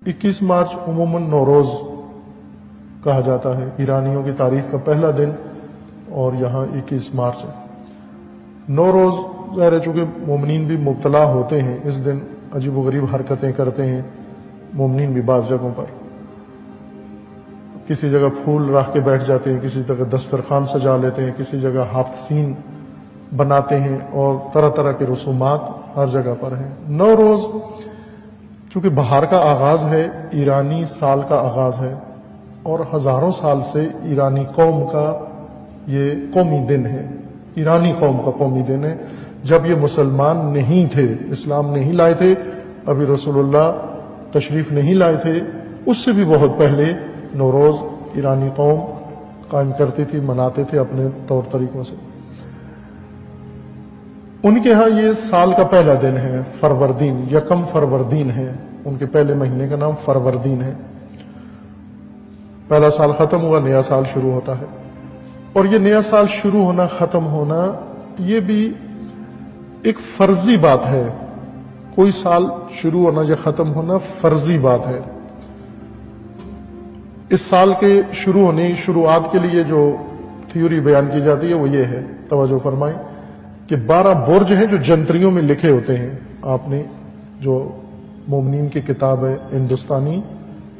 اکیس مارچ عموماً نوروز کہا جاتا ہے، ایرانیوں کی تاریخ کا پہلا دن، اور یہاں 21 مارچ ہے۔ نوروز ظاہر ہے چونکہ مومنین بھی مبتلا ہوتے ہیں، اس دن عجیب و غریب حرکتیں کرتے ہیں مومنین بھی بعض جگہوں پر، کسی جگہ پھول رکھ کے بیٹھ جاتے ہیں، کسی جگہ دسترخوان سجا لیتے ہیں، کسی جگہ ہفت سین بناتے ہیں، اور طرح طرح کے رسومات ہر جگہ پر ہیں۔ نوروز چونکہ بہار کا آغاز ہے، ایرانی سال کا آغاز ہے، اور ہزاروں سال سے ایرانی قوم کا یہ قومی دن ہے، ایرانی قوم کا قومی دن ہے۔ جب یہ مسلمان نہیں تھے، اسلام نہیں لائے تھے، ابھی رسول اللہ تشریف نہیں لائے تھے، اس سے بھی بہت پہلے نوروز ایرانی قوم قائم کرتی تھی، مناتے تھے اپنے طور طریقوں سے۔ ان کے ہاں یہ سال کا پہلا دن ہے، فروردین، یکم فروردین ہے، ان کے پہلے مہینے کا نام فروردین ہے۔ پہلا سال ختم ہوا، نیا سال شروع ہوتا ہے، اور یہ نیا سال شروع ہونا ختم ہونا یہ بھی ایک فرضی بات ہے، کوئی سال شروع ہونا یا ختم ہونا فرضی بات ہے۔ اس سال کے شروع ہونے شروعات کے لیے جو تھیوری بیان کی جاتی ہے وہ یہ ہے، توجہ فرمائیں، کہ 12 برج ہیں جو جنتریوں میں لکھے ہوتے ہیں۔ آپ نے جو مومنین کی کتاب ہے ہندوستانی،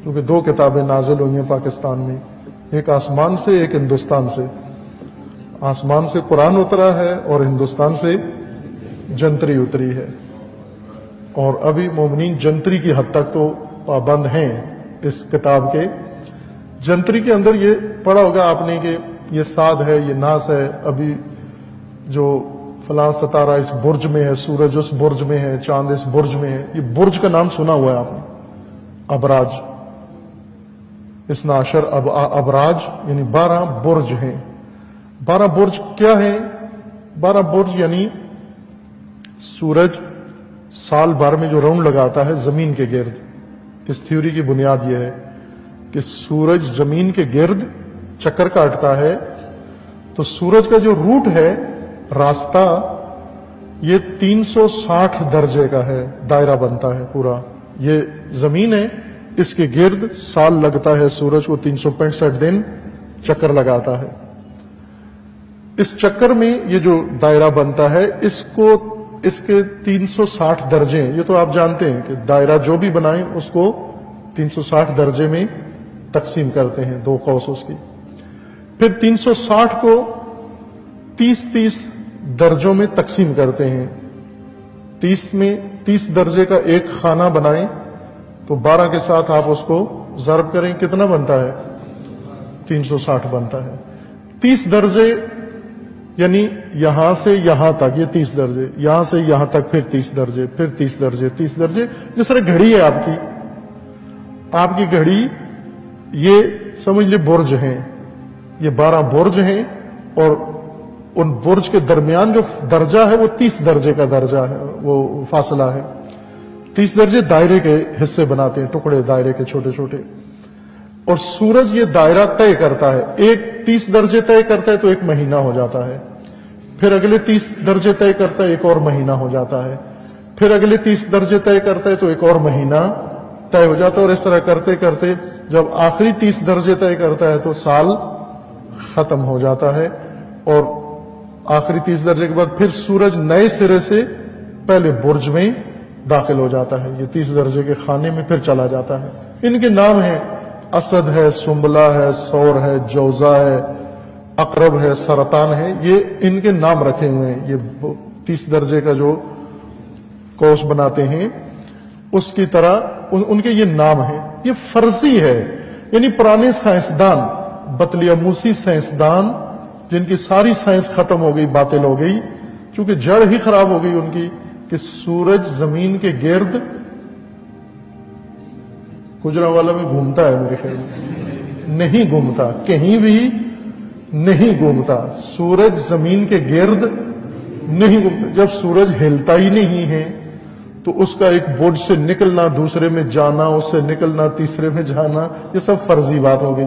کیونکہ 2 کتابیں نازل ہوئی ہیں پاکستان میں، ایک آسمان سے ایک ہندوستان سے، آسمان سے قرآن اترا ہے اور ہندوستان سے جنتری اتری ہے، اور ابھی مومنین جنتری کی حد تک تو پابند ہیں اس کتاب کے۔ جنتری کے اندر یہ پڑھا ہوگا آپ نے کہ یہ صاد ہے، یہ ناس ہے، ابھی جو فلاں ستارہ اس برج میں ہے، سورج اس برج میں ہے، چاند اس برج میں ہے، یہ برج کا نام سنا ہوا ہے آپ نے، ابراج، 12 ابراج یعنی 12 برج ہیں۔ 12 برج کیا ہیں؟ 12 برج یعنی سورج سال بھر میں جو راؤنڈ لگاتا ہے زمین کے گرد۔ اس تھیوری کی بنیاد یہ ہے کہ سورج زمین کے گرد چکر کاٹتا ہے، تو سورج کا جو روٹ ہے، راستہ، یہ 360 درجے کا ہے، دائرہ بنتا ہے پورا، یہ زمین ہے، اس کے گرد سال لگتا ہے، سورج کو 365 دن چکر لگاتا ہے۔ اس چکر میں یہ جو دائرہ بنتا ہے، اس کے 360 درجے ہیں، یہ تو آپ جانتے ہیں کہ دائرہ جو بھی بنائیں اس کو 360 درجے میں تقسیم کرتے ہیں، 2 قوس اس کی، پھر 360 کو 30 درجوں میں تقسیم کرتے ہیں، 30 درجے کا ایک خانہ بنائیں تو 12 کے ساتھ آپ اس کو ضرب کریں، کتنا بنتا ہے؟ 360 بنتا ہے۔ 30 درجے یعنی یہاں سے یہاں تک، یہ 30 درجے، یہاں سے یہاں تک پھر 30 درجے، پھر 30 درجے، 30 درجے، جس طرح گھڑی ہے آپ کی گھڑی، یہ سمجھ لیں برج ہیں، یہ 12 برج ہیں، اور ان برج کے درمیان جو درجہ ہے وہ 30 درجے کا درجہ ہے، وہ فاصلہ ہے۔ 30 درجے دائرے کے حصے بناتے ہیں، ٹکڑے دائرے کے چھوٹے چھوٹے، اور سورج یہ دائرہ طے کرتا ہے، ایک 30 درجے طے کرتا ہے تو ایک مہینہ ہو جاتا ہے، پھر اگلے 30 درجے طے کرتا ہے ایک اور مہینہ ہو جاتا ہے، پھر اگلے 30 درجے طے کرتا ہے تو ایک اور مہینہ طے ہو جاتا ہے، اور اس طرح کرتے کرتے جب آخری 30 درجے طے کرتا ہے تو سال ختم ہو جاتا ہے، اور آخری 30 درجے کے بعد پھر سورج نئے سرے سے پہلے برج میں داخل ہو جاتا ہے، یہ 30 درجے کے خانے میں پھر چلا جاتا ہے۔ ان کے نام ہیں، اسد ہے، سنبلہ ہے، سور ہے، جوزا ہے، عقرب ہے، سرطان ہے، یہ ان کے نام رکھے ہوئے ہیں۔ یہ 30 درجے کا جو قوس بناتے ہیں اس کی طرح ان کے یہ نام ہیں۔ یہ فرضی ہے، یعنی پرانے سائنسدان، بطلیموسی سائنسدان، جن کی ساری سائنس ختم ہو گئی، باطل ہو گئی، چونکہ جڑ ہی خراب ہو گئی ان کی، کہ سورج زمین کے گرد گجرانوالہ میں گھومتا ہے، میرے خیال میں نہیں گھومتا، کہیں بھی نہیں گھومتا، سورج زمین کے گرد نہیں گھومتا۔ جب سورج ہلتا ہی نہیں ہے تو اس کا ایک برج سے نکلنا، دوسرے میں جانا، اس سے نکلنا، تیسرے میں جانا، یہ سب فرضی بات ہو گئی۔